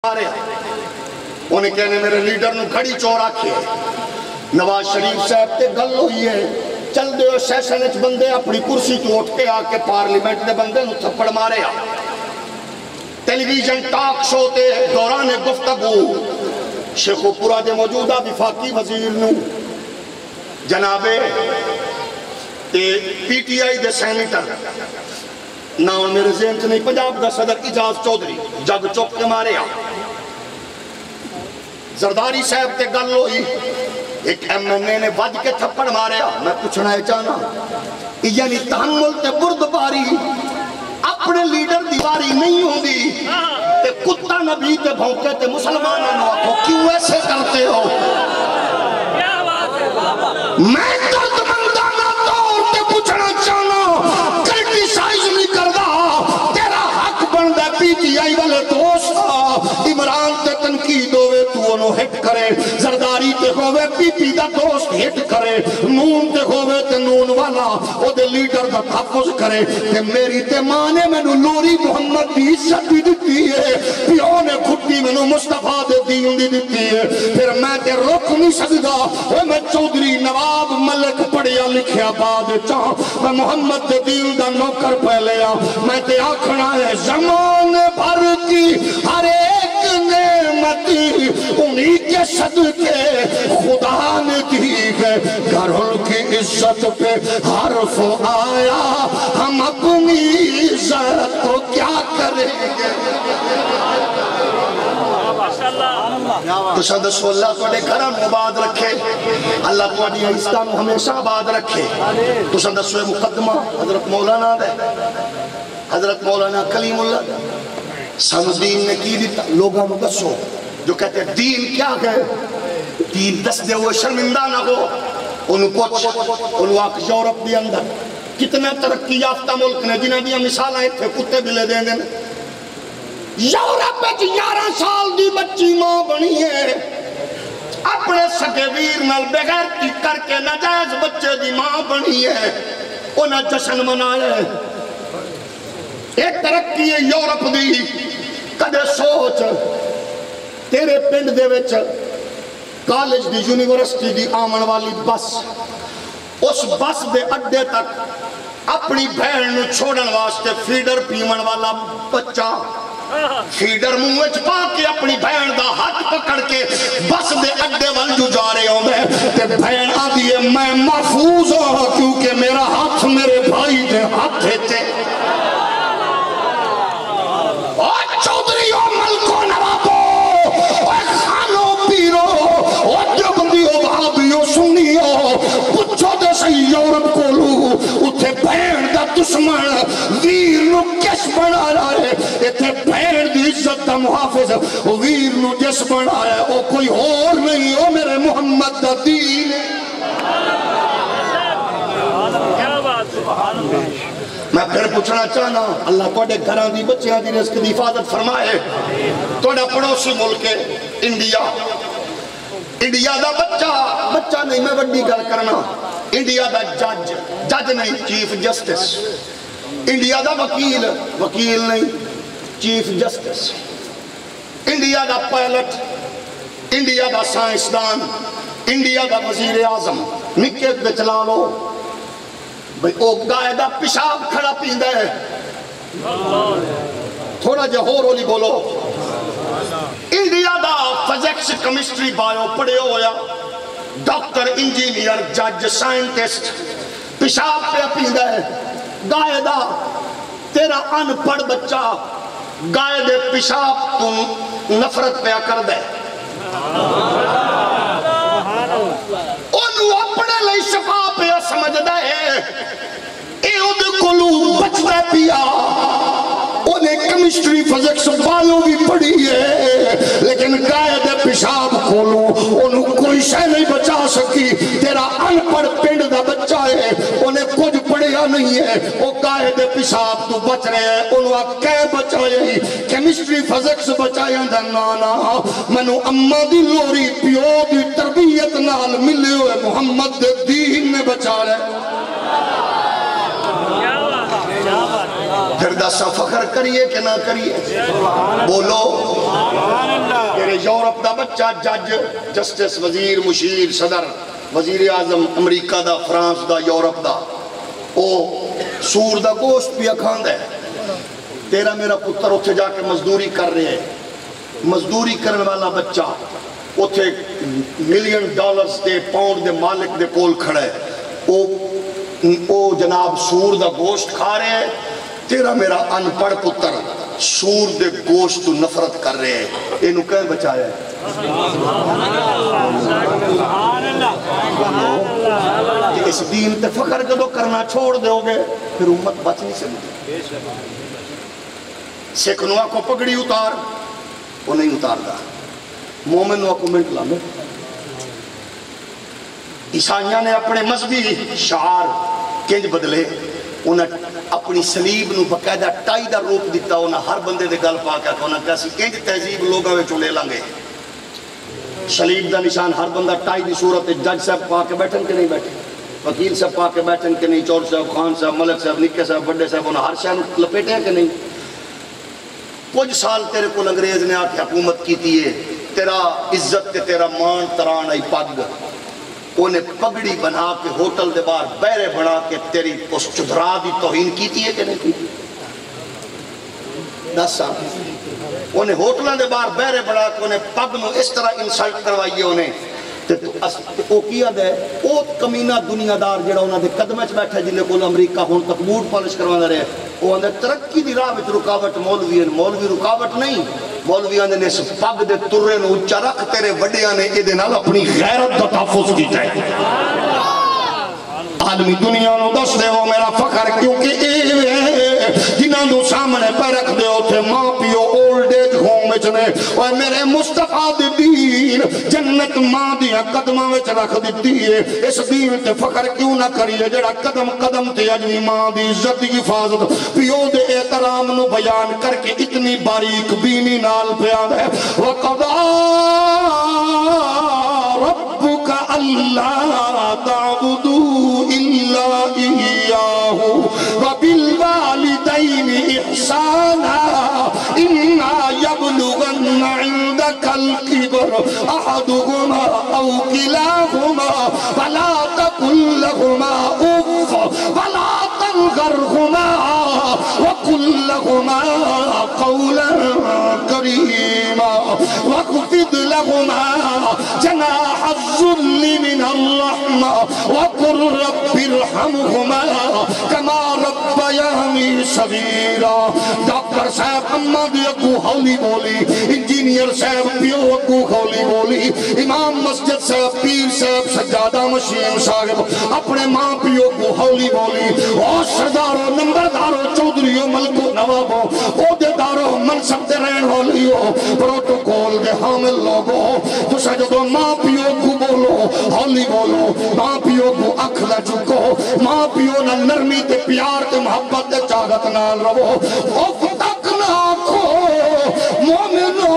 انہیں کہنے میرے لیڈر نو کھڑی چور آکھے نواز شریف صاحب تے گل ہوئی ہے چل دے سیشن اچ بندے اپنی کرسی تو اٹھ کے آکے پارلیمنٹ دے بندے نو تھپڑ مارے ٹیلی ویژن ٹاک شو تے دوران گفتگو شیخو پورا دے موجودہ وفاقی وزیر نو جنابے تے P T I they senator نام میرے ذہن سے نہیں پنجاب دا صدر اجاز چودھری جگ چوک کے مارے زرداری صاحب تے گل ہوئی ایک ایم این اے نے وج کے تھپڑ مارے میں پوچھنا ہے چاہنا یعنی تحمل تے بردباری اپنے لیڈر دیواری نہیں ہوں گی تے کتا نبی تے بھونکے تے مسلمانوں نے آکھو کیوں ایسے کرتے ہو میں درد مندانہ طور تے پوچھنا چاہنا کرٹیسائز نہیں کردہ تیرا حق بندہ پی ٹی آئی والے دوست عمران تے تنقید ہوئے تو انہوں ہٹ کرے زرداری تے ہوئے پی پی دا دوست ہٹ کرے نون تے ہوئے تے نون والا او دے لیڈر دا تحفظ کرے تے میری تے ماں نے میں نو نوری محمد دی عزت دی دیتی ہے پیوں نے کھٹی میں نو مصطفیٰ دے دین دی دیتی ہے پھر میں تے رک نہیں سکتا وہ میں چودھری نواب ملک پڑھیا لکھیا بعد چاہ میں محمد دے دین دا نوکر پہلے میں تے آکھنا ہے زمان بھر کی ہر ایک نعمتی انہی کے صدقے خدا نے دی ہے گھروں کی عزت پہ حرف آیا ہم اپنی عزت کو کیا کریں گے تو شدسو اللہ تو لے کرم آباد رکھے اللہ تو اڈی عیسیٰ نو ہمیشہ آباد رکھے تو شدسو مقدمہ حضرت مولانا دے حضرت مولانا کلیم اللہ دے سانو دین نے کی دیتا لوگاں نو دسو جو کہتے ہیں دین کیا گئے دین دس دے ہوئے شرمندہ نہ ہو انہوں پوچھ انہوں آکھ یورپ دی اندر کتنے ترقی یافتہ ملک نے جنہیں دیا مثال آئے تھے کتے بھی لے دیں گے یورپ میں 11 سال دی بچی ماں بنی ہے اپنے سکے ویر نال بغیرتی کر کے ناجائز بچے دی ماں بنی ہے انہیں جشن منائے ایک ترقی ہے یورپ دی کدے سوچ تیرے پنڈ دے وچ کالج دی یونیورسٹی دی آمن والی بس اس بس دے اڈے تک اپنی بہن نو چھوڑن واسطے فیڈر پیمن والا بچہ فیڈر منہ پا کے اپنی بہن دا ہاتھ پکڑ کے بس دے اڈے والجو جا رہے ہوں میں تے بہن آدھی ہے میں محفوظ ہوں کیونکہ میرا ہاتھ میرے بھائی دے ہاتھ تھے اور چودھری اور ملکو نوابو اور خانو پیرو اور جبندیو بھابیو سنیو پچھو دے سے یورپ کو لو اتھے بہن دا دشمن ویر نو کس بنا رہا ہے اتھے بہن دی عزت دا محافظ ویر نو جس بنا رہا ہے او کوئی اور نہیں او میرے محمد دا دین میں پھر پوچھنا چاہنا اللہ توڑے گھران دی بچیاں دی رزق دی حفاظت فرمائے توڑا پڑوسی ملک انڈیا انڈیا دا بچہ نہیں میں بڑی گل کرنا انڈیا دا جج نہیں چیف جسٹس انڈیا دا وکیل نہیں chief justice India the pilot India دا سائنسدان انڈیا دا وزیر اعظم نکے دے چلا لو بھئی او گائے دا پیشاب کھڑا پیندہ ہے تھوڑا جہور ہولی بولو انڈیا دا فزیکس کیمسٹری بایو پڑھے ہویا ڈاکٹر انجینئر جج سائنٹسٹ پیشاب پہ پیندہ ہے گائے دا تیرا ان پڑھ بچہ گائے دے پیشاب تو نفرت پہ کر دے انہوں اپنے لئے شفا پہ سمجھ دے اے ادھے کلو بچتا پیا انہیں کیمسٹری فزکس بالوں بھی پڑھی ہے لیکن قائد پیشاب کھولو انہوں کوئی شے نہیں بچا سکی تیرا ان پڑھ پنڈ دا بچہ ہے انہیں کچھ پڑھیا نہیں ہے وہ قائد پیشاب تو بچ رہے ہیں انہوں کہے بچائے ہی کیمسٹری فزکس بچائے دا نانا منو اممہ دی لوری پیو دی تربیت نال ملے ہوئے محمد دین نے بچا رہے پھر دسا فخر کریے کہ نہ کریے بولو باپ دا بچہ جج جسٹس وزیر مشیر صدر وزیر اعظم امریکہ دا فرانس دا یورپ دا او سور دا گوشت پیا کھاندا ہے تیرا میرا پتر اتھے جا کے مزدوری کر رہے ہیں مزدوری کرنے والا بچہ اتھے ملین ڈالرز دے پاؤنڈ دے مالک دے کول کھڑا ہے او جناب سور دا گوشت کھا رہے ہیں تیرا میرا ان پڑھ پتر سور دے گوشت تو نفرت کر رہے ہیں اینو کہیں بچایا ہے اس دین تے فخر جدو کرنا چھوڑ دے ہوگے پھر امت بچ نہیں سکتی سکھ نوا کو پگڑی اتار وہ نہیں اتار دا مومن نوا کو منٹ لا میں عیسائیاں نے اپنے مذہبی شعار کنج بدلے انہیں اپنی سلیب نو باقاعدہ ٹائی دا روپ دیتا انہیں ہر بندے دے گل پا کے انہیں کیسی کنج تہذیب لوگاں میں چولے لنگے سلیب دا نشان ہر بندہ ٹائی دی صورت جج صاحب پا کے بیٹھن کے نہیں بیٹھے وکیل صاحب پا کے بیٹھن کے نہیں چور صاحب خان صاحب ملک صاحب نکے صاحب بڑے صاحب انہیں ہر شہر لپیٹے ہیں کہ نہیں کچھ سال تیرے کو انگریز نے آکے حکومت کی تیئے تیرا عزت تے تیرا مان تران آئی پگ انہیں پگڑی بنا کے ہوٹل دے بار بیرے بنا کے تیری اس چدرا دی توہین کی تیئے کہ نہیں کی 10 سال انہیں ہوٹلوں دے بار بیرے بنا کے انہیں پگ نو اس طرح انسلٹ کروائیے انہیں او کیا دے او کمینہ دنیا دار جڑا انہاں دے قدمے چ بیٹھا جنہیں کول امریکہ ہون تک بوٹ پالش کروانا رہے او اندر ترقی دی راہ وچ رکاوٹ مولوی رکاوٹ نہیں مولویاں نے اس پگ دے ترے نو اونچا رکھ تیرے وڈیاں نے اے دے نال اپنی غیرت دا تحفظ کیتا ہے عالمی دنیا نو دس دے ہو میرا فخر کیونکہ اے جنہاں دو سامنے پہ رکھ دے ہوتے ماں پیو اولڈ ایج ہوم وچنے اور میرے مصطفیٰ دی دین جنت ماں دیا قدمہ وچ رکھ دیتی ہے اس دین تے فخر کیوں نہ کریے جڑا قدم قدم تے اجنی ماں دی عزت دی حفاظت پیو دے احترام نو بیان کر کے اتنی باریک بینی نال بیان ہے وَقَضَى رَبُّكَ أَلَّا تَعْبُدُوا إِلَّا إِيَّاهُ وَبِالْوَالِدَيْنِ إِحْسَانًا إِمَّا يَبْلُغَنَّ عِندَكَ الْكِبَرَ أَحَدُهُمَا أَوْ كِلَاهُمَا فَلَا تَقُل لَّهُمَا أُفٍّ وَلَا تَنْهَرْهُمَا وَقُل لَّهُمَا قَوْلًا كَرِيمًا وَاخْفِضْ لَهُمَا جَنَاحَ الذُّلِّ مِنَ الرَّحْمَةِ وَقُل رَّبِّ ارْحَمْهُمَا كَمَا رَبَّيَانِي صَغِيرًا ڈاکٹر صاحب اماں دی اگوں ہولی بولی انجینئر صاحب پیو اگوں ہولی بولی امام مسجد صاحب پیر صاحب سجادہ مشین صاحب اپنے ماں پیو کو ہولی بولی اور سرداروں نمبرداروں چودریوں ملکوں نوابوں عہدیداروں منصب دے رہن ہولیوں پروٹوکول دے حامل لوگوں تو سجدوں ماں پیو کو بولو ہولی بولو ماں پیو کو اکھ نہ چکو ماں پیو نہ نرمی تے پیار تے محبت تے چاہت نال رہو اوف تک نہ آکھو مومنو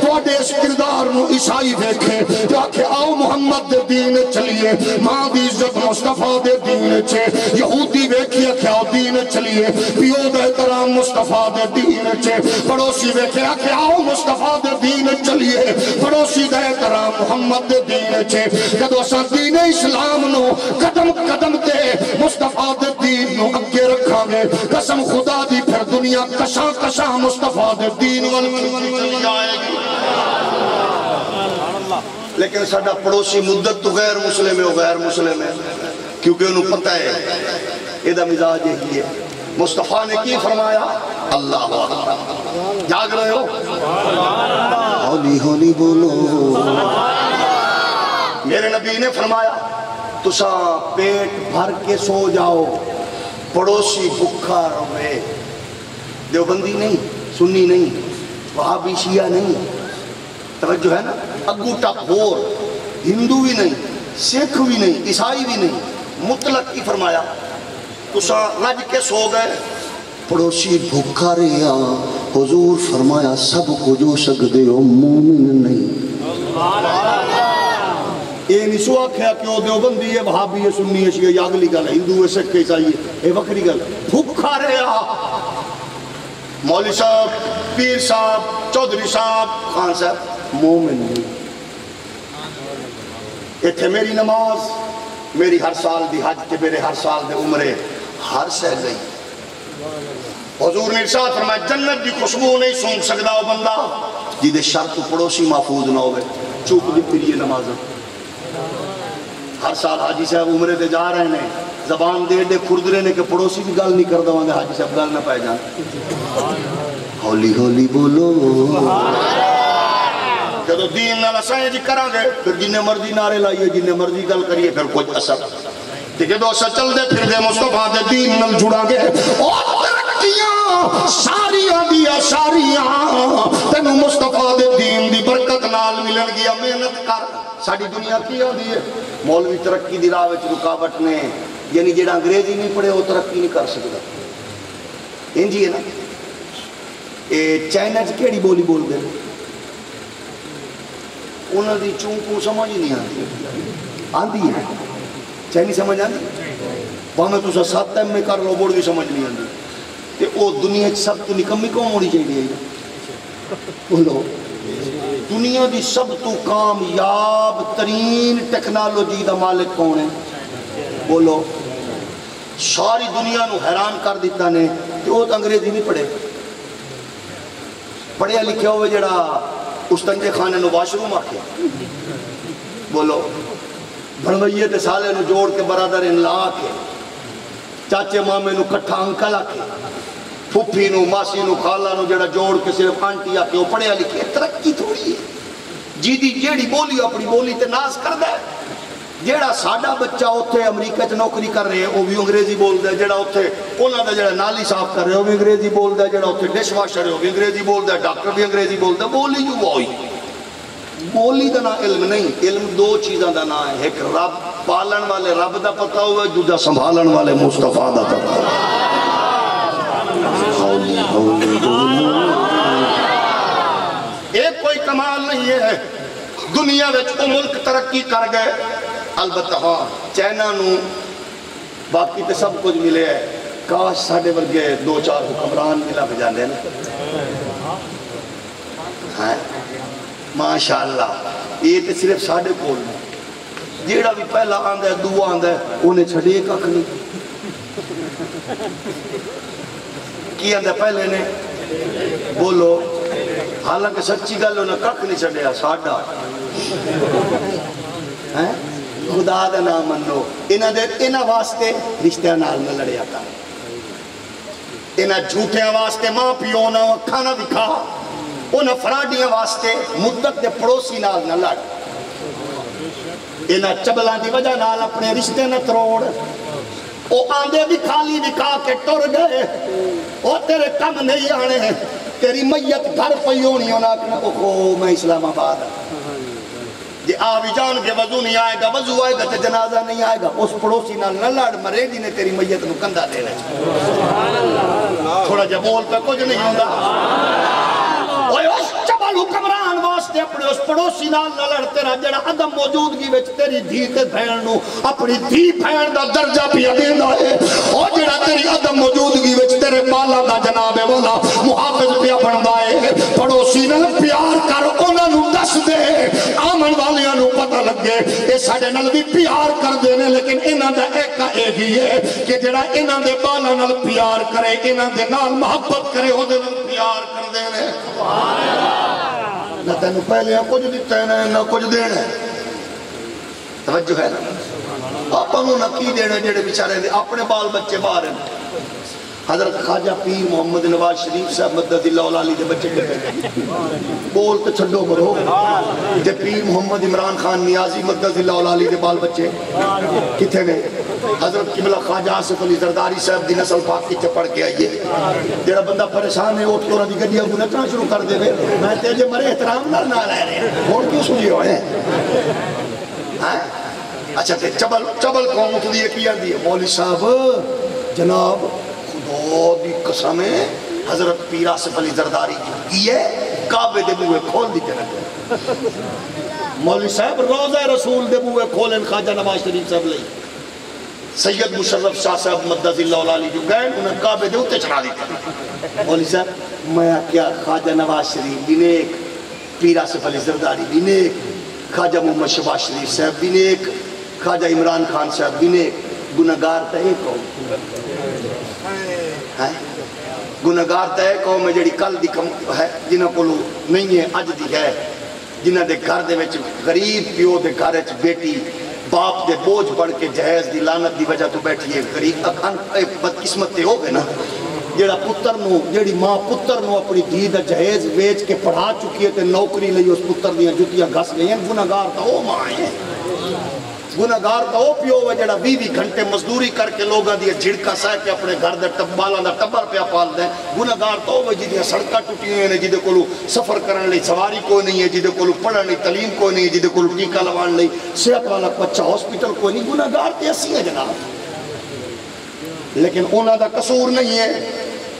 توڑے اس کردار نو عیسائی دیکھے جو آکھے آؤ محمد دے دین چلیے ماں دی عزت مصطفیٰ دے دین چھے یہودی بیکھے آؤ دین چلیے پیو دے احترام مصطفیٰ دے دین چھے پڑوسی بیکھے آؤ مصطفیٰ دے دین چلیے پڑوسی دے احترام محمد دے دین چھے کدو سا دین اسلام نو قدم قدم تے مصطفیٰ دے دین نو اگے رکھا گے قسم خدا دی پھر دنیا کشاں کشاں مصطفیٰ دے دین چلی جائے گی لیکن ساڈا پڑوسی مدت تو غیر مسلم ہے غیر مسلم ہے کیونکہ انہوں پتہ ہے یہ مزاج یہی ہے مصطفیٰ نے کی فرمایا اللہ جاگ رہے ہو ہولی ہولی بولو میرے نبی نے فرمایا تسا پیٹ بھر کے سو جاؤ پڑوسی بھکھا روے دیوبندی نہیں سنی نہیں وہابی شیعہ نہیں توجہ ہے نا اگوٹا بور ہندو بھی نہیں سکھ بھی نہیں عیسائی بھی نہیں مطلق کی فرمایا تسا رج کے سو گئے پڑوسی بھوکا رہا حضور فرمایا سب کو جو سکتے ہو مومن نہیں یہ نہیں سو آکھیا کہ وہ دیوبندی ہے وہابی ہے سنی ہے شیعہ اگلی گل ہے ہندو ہے سکھ ہے عیسائی ہے یہ وکری گل بھوکا رہا مولوی صاحب، پیر صاحب، چودھری صاحب، خان صاحب مومن نہیں. اتھے میری نماز، میری ہر سال دی حج تے میرے ہر سال دے عمرے ہر سہ گئی. حضور نے ارشاد فرمایا جنت دی خوشبو نہیں سونگ سکدا وہ بندہ جدے شرط پڑوسی محفوظ نہ ہوئے. چوک دی پھر یہ نماز ہر سال حاجی صاحب عمرے دے جا رہے ہیں، زبان دے دے کھردرے نے کہ پڑوسی بھی گل نہیں کردہ وہاں دے حاجی صاحب گل نہ پائے جان. ہولی ہولی بولو جدو دین نہ لسائیں جی کرا گے پھر جنہیں مرضی نعرے لائیے، جنہیں مرضی گل کریے، پھر کوئی اثر دیکھے دو اثر چل دے پھر دے مصطفیٰ دے دین نل جڑا گے. اور ترقیاں ساریاں دیا ساریاں تینوں مصطفیٰ دے دین دی برکت نال ملن گیا. محنت کر. ساڑی دنیا کی آدھی ہے مولوی ترقی دی راہ وچ رکاوٹ نے، یعنی جیڑا انگریزی نہیں پڑھے وہ ترقی نہیں کر سکتا. انجی ہے نا. چائنا چ کیڑی بولی بول دے انہوں دی چونکوں سمجھ نہیں آتی ہے. چائنی سمجھ آتی وہاں تو 7 ایم میں کر لو بوڑ بھی سمجھ نہیں آتی. تے او دنیا سب تو نکمی کون ہونی چاہیے بولو؟ دنیا دی سب تو کامیاب ترین ٹیکنالوجی دا مالک کون ہے بولو؟ ساری دنیا نو حیران کر دیتا نے کہ وہ تو انگریزی نہیں پڑھے. پڑھیا لکھے ہوئے جڑا استنجے خانے نو واش روم آکھے بولو، بھڑوئیے تے سالے نو جوڑ کے برادر ان لا آکھے، چاچے مامے نو کٹھا انکل آکھے، پھوپھی نو ماسی نو خالہ نو جڑا جوڑ کے صرف آنٹی آکھے. وہ پڑھیا لکھے ترقی تھوڑی ہے. جی دی جیڑی بولی اپنی بولی تے ناز کر دے. جیڑا ساڈا بچہ اتھے امریکہ چ نوکری کر رہے ہیں وہ بھی انگریزی بول دے. جیڑا اتھے انہاں دا جیڑا نالی صاف کر رہے وہ بھی انگریزی بول دے. جیڑا اتھے ڈش واشر ہے وہ بھی انگریزی بول دے. ڈاکٹر بھی انگریزی بول دے. بولی جو وہی بولی دا نا علم نہیں. علم دو چیزاں دا نا ہے، ایک رب پالن والے رب دا پتہ ہوئے، دوجا سنبھالن والے مصطفیٰ دا پتہ ہوئے. ایک کوئی کمال نہیں ہے. دنیا وچ وہ ملک ترقی کر گئے. البتہ ہاں چائنا نو باقی تے سب کچھ ملے ہے. کاش ساڑھے ورگے 2-4 حکمران ملا پہ جاندے نا. ہاں ماشاءاللہ یہ تے صرف ساڑھے کول میں جیڑا بھی پہلا آندہ ہے دعا آندہ ہے انہیں چھڑے ککھ نہیں. کی آندہ پہلے نے بولو حالانکہ سچی گل انہیں ککھ نہیں چھڑیا ساڑھا. خدا دا نام منو. انہاں واسطے رشتہ نال نہ لڑیا کر. انہاں جھوٹیاں واسطے ماں پیو نہ کھانا دکھا. انہاں فراڈیاں واسطے مدت دے پڑوسی نال نہ لڑ. انہاں چبلان دی وجہ نال اپنے رشتے نہ تروڑ. او آندے بھی خالی دکھا کے ٹر گئے. او تیرے کم نہیں آنے. تیری میت گھر پئی ہونی ہونا کہ اوہو میں اسلام آباد جی آ بھی جان کے وضو نہیں آئے گا، وضو آئے گا تو جنازہ نہیں آئے گا. اس پڑوسی نال نہ لڑ مرے جی نے تیری میت نو کندھا دینا. تھوڑا جا بول پہ کچھ نہیں ہوندا. اوہ اس چبل حکمران واسطے اپنے اس پڑوسی نال نہ لڑ. تیرا جڑا عدم موجودگی وچ تیری دھی تے بہن نو اپنی دھی بہن دا درجہ پیا دیندا ہے. او جڑا تیری عدم موجودگی وچ تیرے بالا دا جناب والا محافظ پیا بندا ہے. پڑوسی نال پیار کر، انہاں نو دس دے. آمن والیاں نو پتہ لگے اے ساڈے نال بھی پیار کر دینے، لیکن انہاں دا ایک ہی ہے کہ جڑا انہاں دے بالا نال پیار کرے، انہاں دے نال محبت کرے، او دے نال پیار کر دینے. نہ تینوں پہلے کچھ دیتا ہے نہ کچھ دینا ہے. توجہ ہے نا. آپا نو نہ کی دینا جڑے بیچارے دے اپنے بال بچے باہر ہیں. حضرت خواجہ پیر محمد نواز شریف صاحب مدد اللہ علی دے بچے کتے بول تو چھڑو کرو. تے پیر محمد عمران خان نیازی مدد اللہ علی دے بال بچے کتے نے. حضرت قبلہ خواجہ آصف علی زرداری صاحب دی نسل پاک کی پڑھ کے آئیے. جڑا بندہ پریشان ہے اٹھ تو دی گڈیاں کو نچنا شروع کر دے وے. میں تیجے مرے احترام نہ رہ رہے ہیں اور کیوں سنی ہوئے ہیں. اچھا تے چبل قوم اٹھ دیئے کی آن دیئے مولوی صاحب جناب خدا دی قسمیں حضرت پیر آصف علی زرداری کیے کعبے دے بوئے کھول دیتے رہتے. مولوی صاحب روزہ رسول دے بوئے کھولیں خواجہ نواز شریف صاحب لئی. سید مشرف شاہ صاحب مدد اللہ علی جو گئے انہیں کعبے دے اتے چڑھا دیتا مولی صاحب میں کیا خواجہ نواز شریف بھی نیک پیر آصف علی زرداری بھی نیک خواجہ محمد شہباز شریف صاحب بھی نیک خواجہ عمران خان صاحب بھی نیک گناہگار تے ایک قوم گناہگار تے ایک قوم ہے جڑی کل دی کم ہے جنہاں کو نہیں ہے اج دی ہے جنہاں دے گھر دے وچ غریب پیو دے گھر وچ بیٹی باپ دے بوجھ بڑھ کے جہیز دی لعنت دی وجہ تو بیٹھی ہے غریب اکھان بدقسمت تے ہو گئے نا جیڑا پتر نو جیڑی ماں پتر نو اپنی دھی دا جہیز ویچ کے پڑھا چکی ہے تے نوکری لئی اس پتر دیاں جتیاں گھس گئی ہیں گناہگار تا وہ ماں ہیں گناہگار تا وہ پیو ہے جیڑا 20 گھنٹے مزدوری کر کے لوگاں دی جھڑکا سہ کے اپنے گھر دے بالاں دا ٹبر پیا پال دے گناہگار تا وہ جدیاں سڑکاں ٹوٹی ہیں جدے کولو سفر کرن لئی سواری کوئی نہیں ہے جدے کولو پڑھن لئی تعلیم کوئی نہیں ہے جدے کولو ٹیکا لوان لئی صحت والا بچہ ہاسپٹل کوئی نہیں گناہگار تے اسی ہیں جناب لیکن انہاں دا قصور نہیں ہے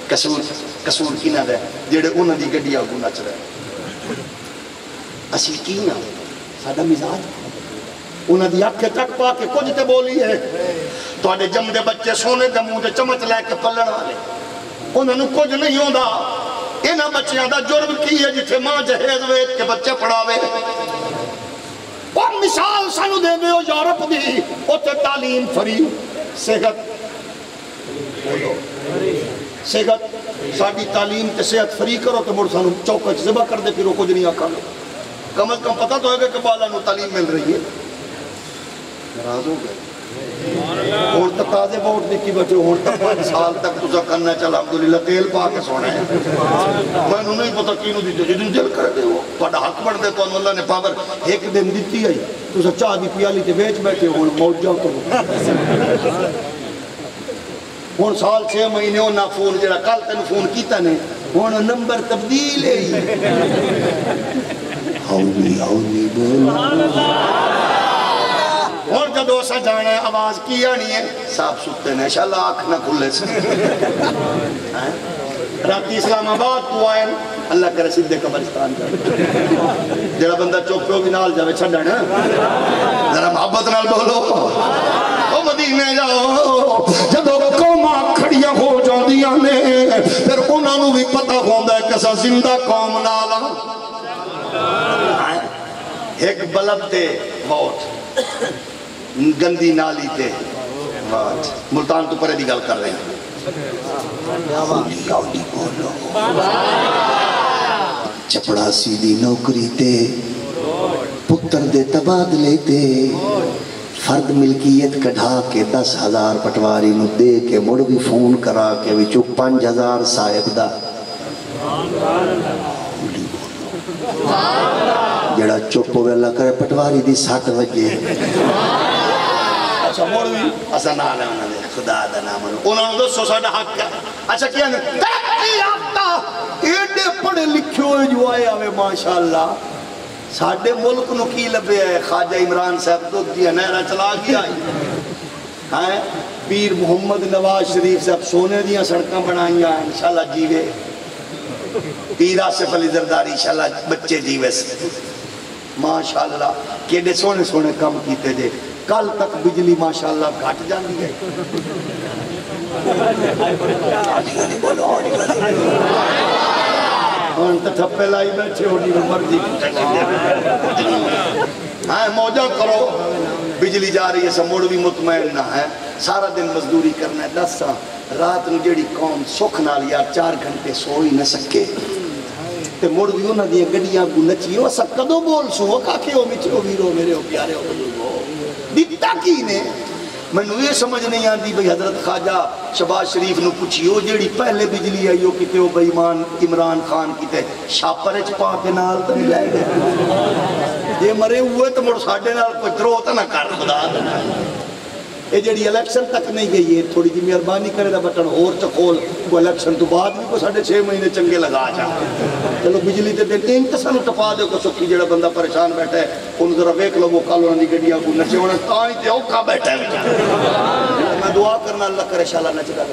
قصور کی نہ دے جیڑے انہاں دی گڈی آگو نچ رہے اسی کی نہ ساڈا مزاج انہاں دی آنکھیں تک پا کے کچھ تے بولی ہے تو آڈے جم دے بچے سونے دے منہ دے چمچ لے کے پلڑ والے انہاں نو کچھ نہیں ہوندا انہاں بچیاں دا جرم کی ہے جتھے ماں جہیز ویچ کے بچے پڑھاوے اور مثال سانو دے دے ہو یورپ دی اوتے تعلیم فری صحت صحت ساڑی تعلیم تے صحت فری کرو تو مڑ سانو چوکا ذبح کر دے پھر وہ کچھ نہیں آکھا کم از کم پتہ تو ہے کہ بالا نو تعلیم مل رہی ہے ناراض ہو گئے اور تک تازے ووٹ نکی بچے اور تک 5 سال تک تجھا کرنا چل الحمدللہ تیل پا کے سونا ہے میں انہوں نہیں پتا کینوں دیتے جدن جل کر دے وہ پڑا حق بڑھ دے تو اللہ نے پاور ایک دن دیتی ہے تجھا چاہ دی پیالی تے بیچ بیٹھے ہوں موت جاؤ تو ہون سال 6 مہینے ہونا فون جڑا کل تین فون کیتا نے ہون نمبر تبدیل ہے ہولی بولا اور جب اسا جانا ہے آواز کی آنی ہے صاحب سکتے نے انشاءاللہ آنکھ نہ کھلے سے راتی اسلام آباد کو آئے اللہ کرے سدھے قبرستان جائے جڑا بندہ چوکیوں بھی نال جاوے چھڑا نا ذرا محبت نال بولو او مدینے جاؤ جدو قوماں کھڑیاں ہو جاندیاں نے پھر انہاں نوں بھی پتہ ہوندا ہے کہ اساں زندہ قوم نال ایک بلب تے موت گندی نالی تے ملتان تو پرے دی گل کر رہے ہیں چپڑا سیدھی نوکری تے پتر دے تبادلے تے فرد ملکیت کڑھا کے 10,000 پٹواری نو دے کے مڑ بھی فون کرا کے وچو 5,000 صاحب دا جڑا چپ ہوئے اللہ کرے پٹواری دی 60 وجے اچھا موڑ بھی اسا نہ آنے انہوں نے خدا دا نام انہوں نے دوستو ساڑھا حق ہے اچھا کیا نہیں ترقی یافتہ ایڈے پڑھے لکھے ہوئے جو آئے ہوئے ماشاءاللہ ساڑھے ملک نو کی لبے ہے خواجہ عمران صاحب دو دیا نیرہ چلا گیا ہے پیر محمد نواز شریف صاحب سونے دیا سڑکاں بنائیں انشاءاللہ جیوے پیر آصف علی زرداری انشاءاللہ بچے جیوے سے ماشاءاللہ کیڑے سونے سونے کام کیتے دے کل تک بجلی ماشاءاللہ گھٹ جاندی ہے ہاں تو تھپے لائی بیٹھے ہونی مرضی ہاں موجہ کرو بجلی جا رہی ہے سموڑ بھی مطمئن نہ ہے سارا دن مزدوری کرنا ہے 10 سال رات نو جیڑی قوم سکھ نال یار 4 گھنٹے سوئی نہ سکے تے مڑ بھی انہاں دی گڈیاں کو نچی او سا کدو بول سو کاکے او میٹھو ویرو میرے او پیارے او بزرگو دیتا کی نے میں نے یہ سمجھ نہیں آتی بھئی حضرت خواجہ شہباز شریف نو پوچھیو جیڑی پہلے بجلی آئیو کیتے ہو بے ایمان عمران خان کیتے شاپرچ پا کے نال تو نہیں لائے گئے یہ مرے ہوئے تو مڑ ساڑھے نال کوئی درو تو نہ کر خدا دنا یہ جڑی الیکشن تک نہیں گئی ہے تھوڑی جی مہربانی کرے دا بٹن اور چکول کو الیکشن تو بعد بھی کو 6.5 مہینے چنگے لگا جا چلو بجلی تے دن ان کسانو ٹپا دے کو سکھی جڑا بندہ پریشان بیٹھا ہے ان ذرا ویک لو وہ کال انہوں نے گڈیاں کو نچے ہونا تائیں تے اوکھا بیٹھا ہے میں دعا کرنا اللہ کرے شاءاللہ نچ گا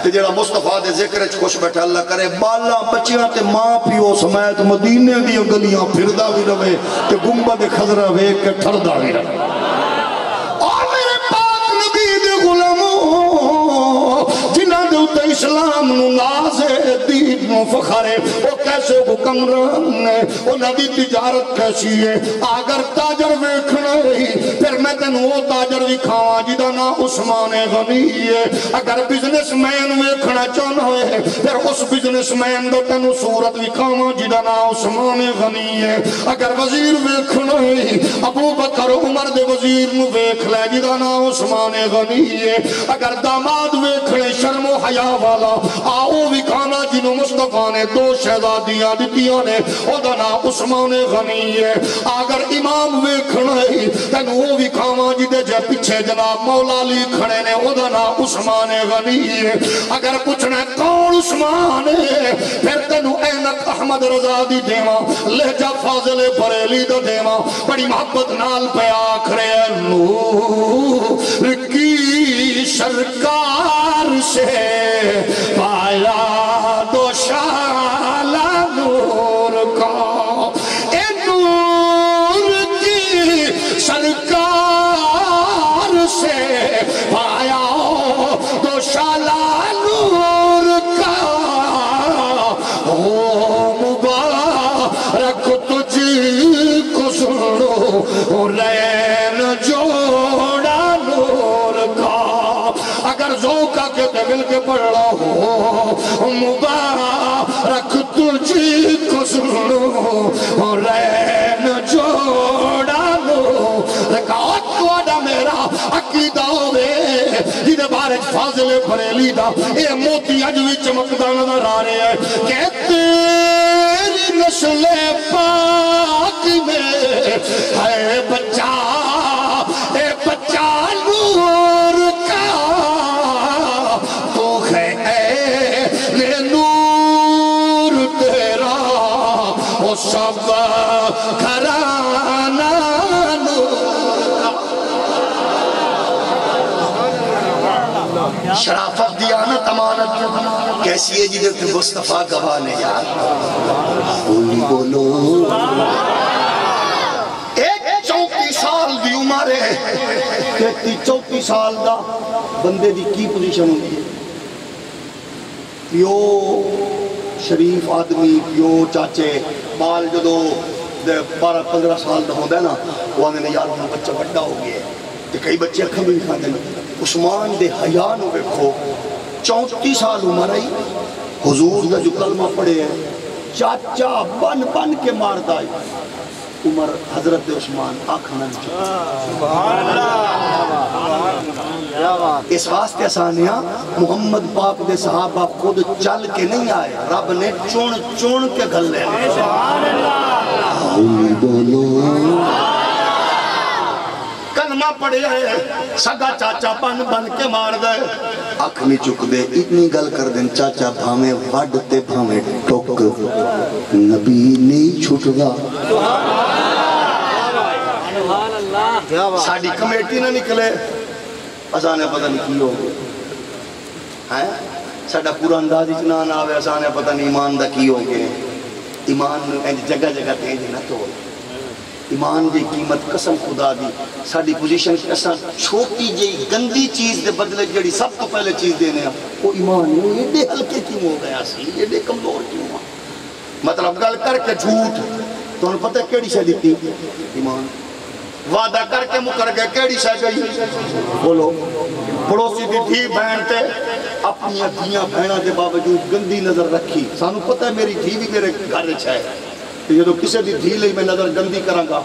تے جڑا مصطفیٰ دے ذکر وچ خوش بیٹھا اللہ کرے بالا بچیاں تے ماں پیو سمیت مدینے دی گلیاں پھردا وی رہے تے گنبد خضرا ویکھ کے ٹھردا وی رہے تے اسلام نو نازے دین نو فخرے وہ کیسے حکمران نے انہاں دی تجارت کیسی ہے اگر تاجر ویکھنا ہی پھر میں تینوں وہ تاجر وکھاواں جدا نا عثمان غنی ہے اگر بزنس مین ویکھنا چاہنا ہے پھر اس بزنس مین دا تینوں صورت وکھاواں جدا نا عثمان غنی ہے اگر وزیر ویکھنا ہے ابو بکر عمر دے وزیر نو ویکھ لے جدا نا عثمان غنی ہے اگر داماد ویکھنے شرم و حیا والا آؤ وکھانا جنہوں مصطفیٰ نے 2 شہزادیاں دتیاں نے او دا نا عثمان غنی ہے اگر امام ویکھنا ہے تینوں وہ وکھاواں جدے جے پیچھے جناب مولا علی کھڑے نے او دا نا عثمان غنی ہے اگر پوچھنا ہے کون عثمان ہے پھر تینوں اینک احمد رضا دی دیواں لہجہ فاضل بریلی دا دیواں بڑی محبت نال پہ آکھرے نور کی سرکار سے پایا دوشالہ نور کا اے نور کی سرکار سے پایا دوشالہ نور کا او مبارک تجھ کو سنو رین جوڑا نور کا اگر ذوقہ کے دل کے پڑھ رہا ہو مبارک تجھ کو سنو رین جوڑا نور کا اکوڑا میرا عقیدہ ہوئے جنہیں بارج فاضل بریلی دا اے موتی اجوی چمکدہ نظر آ رہے ہیں کہ تیری نسل پاک میں ہے بچہ اے بچہ نور کا تو ہے اے نور تیرا وہ سب گھرانہ شرافت دیانت امانت کیسی ہے جدھر تے مصطفیٰ گواہ نے یار بولی بولو 34 سال دی عمر ہے 34 سال دا بندے دی کی پوزیشن ہوگی پیو شریف آدمی پیو چاچے بال جدو 12-15 سال دا ہوندہ ہے نا وہ آنے یار اپنا بچہ بڑا ہو گیا ہے کئی بچے اکھا بھی کھا دیں عثمان دے حیاء نو بیکھو 34 سال عمر آئی حضور دا جو کلمہ پڑے ہیں چاچا بن بن کے مارتا ہے عمر حضرت عثمان آکھنا سبحان اللہ اس واسطے آسانیاں محمد پاک دے صحابہ خود چل کے نہیں آئے رب نے چون کے گھل لے سبحان اللہ بولو کلمہ پڑے ہے سگا چاچا بن بن کے مار دے اکھ نہیں چک دے اتنی گل کر دیں چاچا بھامے وڈتے بھامے ٹوک نبی نہیں چھوٹ گا ساڑی کمیٹی نہ نکلے ازانے پتہ نہیں کی ہو گئے ساڑا پورا اندازی چنان آوے ازانے پتہ نہیں ایمان دا کی ہو گئے ایمان جگہ جگہ تینجی نہ توڑ ایمان دی قیمت قسم خدا دی ساڑی پوزیشن کسا چھوٹی جی گندی چیز دے بدلے جڑی سب تو پہلے چیز دینے ہیں وہ ایمان ہے یہ دے ہلکے کیوں ہو گیا سی یہ دے کمزور کیوں ہوا مطلب گل کر کے جھوٹ تو انہوں پتہ کیڑی شاہ دیتی ایمان وعدہ کر کے مکر گئے کیڑی شاہ گئی بولو پڑوسی دی تھی بہن تے اپنی دھیاں بہنہ دے باوجود گندی نظر رکھی سانو پتہ ہے میری دھی بھی میرے گھر چھائے یہ تو کسے دی دھی لئی میں نظر گندی کروں گا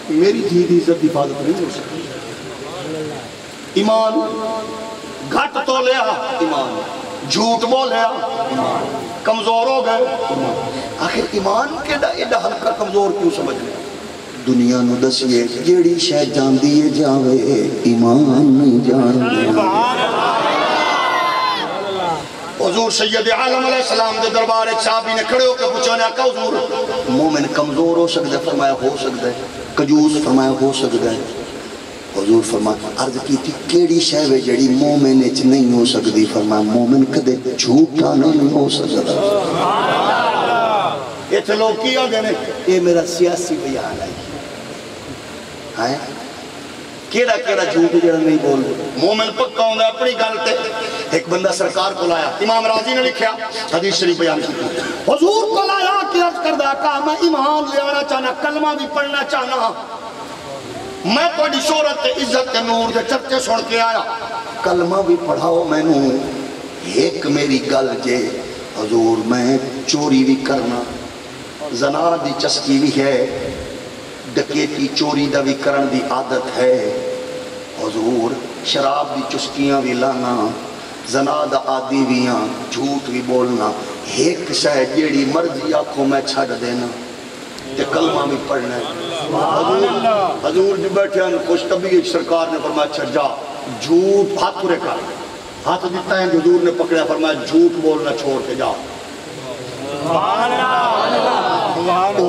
میری دھی دی عزت دی حفاظت نہیں ہو سکتی ایمان گھٹ تو لیا ایمان جھوٹ بولیا ایمان کمزور ہو گئے آخر ایمان کے ایڈا ہلکا کمزور کیوں سمجھ لیا دنیا نو دسیے جیڑی شے جان دیے جاوے ایمان نہیں جان دے حضور سید عالم علیہ السلام دے دربار ایک صحابی نے کھڑے ہو کے پوچھا نے آقا حضور مومن کمزور ہو سکتا ہے فرمایا ہو سکتا ہے کجوس فرمایا ہو سکتا ہے حضور فرمایا عرض کی تھی کیڑی شہوے جڑی مومن اچ نہیں ہو سکتی فرمایا مومن کدے جھوٹا نہیں ہو سکتا یہ تھے لوگ کیا گئے یہ میرا سیاسی بیان ہے کیڑا کیڑا جھوٹ جڑا نہیں بول مومن پکا ہوندا اپنی گل تے ایک بندہ سرکار کو لایا امام راضی نے لکھیا حدیث شریف بیان کی حضور کو لایا کہ عرض کردا کہا میں ایمان لے آنا چاہنا کلمہ بھی پڑھنا چاہنا میں تھوڑی شہرت تے عزت تے نور دے چرچے سن کے آیا کلمہ بھی پڑھاؤ مینوں ایک میری گل جے حضور میں چوری بھی کرنا زنا دی چسکی بھی ہے ڈکیتی چوری دا بھی کرن دی عادت ہے حضور شراب دی چسکیاں بھی لانا زنا دا عادی بھی ہاں جھوٹ بھی بولنا ایک شے جیڑی مرضی آنکھوں میں چھڑ دینا تے کلمہ بھی پڑھنا ہے حضور جو بیٹھے ہیں خوش طبیعت سرکار نے فرمایا چھڑ جا جھوٹ ہاتھ رے کر ہاتھ دیتا ہے حضور نے پکڑیا فرمایا جھوٹ بولنا چھوڑ کے جا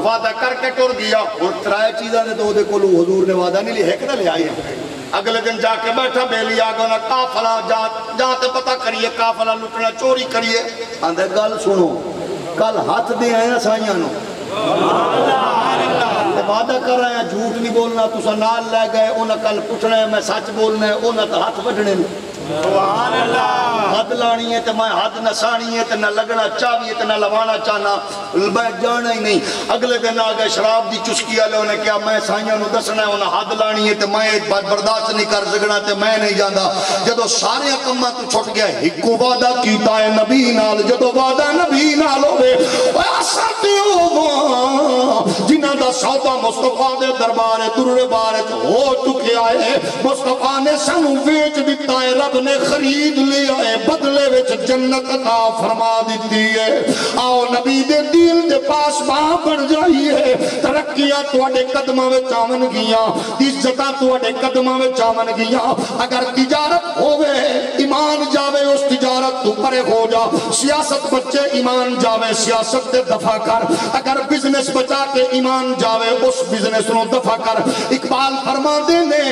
وعدہ کر کے ٹر گیا اور ترائے چیزاں نے تو دے کولو حضور نے وعدہ نہیں لیا ہے کہ لے آئی اگلے دن جا کے بیٹھا بیلی آگا نا کافلہ جاتے پتہ کریے کافلہ لٹنا چوری کریے اندھے گل سنو کل ہاتھ دے آئے نا سائیاں نو وعدہ کر رہے ہیں جھوٹ نہیں بولنا تسا نال لے گئے انہاں کل پوچھنا ہے میں سچ بولنا ہے انہاں تو ہاتھ بڑھنے سبحان اللہ حد لانی ہے تو میں حد نسانی ہے تو نہ لگنا چاہیے تو نہ لوانا چاہنا میں جانا ہی نہیں اگلے دن آگئے شراب دی چسکی والے انہیں کیا میں سائیاں نو دسنا ہے انہیں حد لانی ہے تو میں برداشت نہیں کر سکنا تو میں نہیں جانا جدو سارے کماں تو چھٹ گیا ہکو وعدہ کیتا ہے نبی نال جدو وعدہ نبی نال ہوئے جنہ دا سودا مصطفیٰ دے دربارے درر بارے ہو چکے آئے مصطفیٰ نے سنو ویچ دیتا ہے رب نے خرید لیا ہے بدلے وچ جنت عطا فرما دیتی ہے آؤ نبی دے دین دے پاس باں بڑھ جائیے ترقیاں تواڈے قدماں وچ آون گیاں عزتاں تواڈے قدماں وچ آون گیاں اگر تجارت ہوے ایمان جاوے اس تجارت تو پرے ہو جا سیاست بچے ایمان جاوے سیاست دے دفع کر اگر بزنس بچا کے ایمان جاوے اس بزنس نو دفع کر اقبال فرما دے نے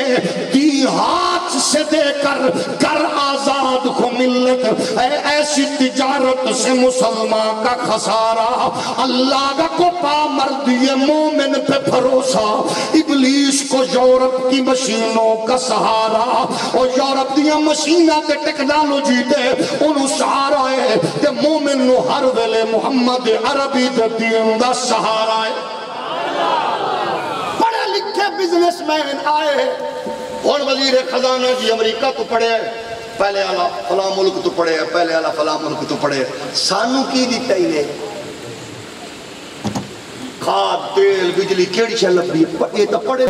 دی ہاتھ سے دے کر آزاد کو ملت اے ایسی تجارت سے مسلمان کا خسارہ اللہ کو پا مردی مومن پہ بھروسہ ابلیس کو یورپ کی مشینوں کا سہارا اور یورپ دیا مشینہ کے ٹیکنالوجی دے انہوں سہارا ہے کہ مومن نو ہر ویلے محمد عربی دے دین دا سہارا ہے پڑھے لکھے بزنس مین آئے اور وزیر خزانہ جی امریکہ تو پڑھے پہلے آلہ فلاں ملک تو پڑھے پہلے آلہ فلاں ملک تو پڑھے سانو کی دیتا ہی لے کھاد تیل بجلی کیڑی شے لبھی یہ تو پڑھے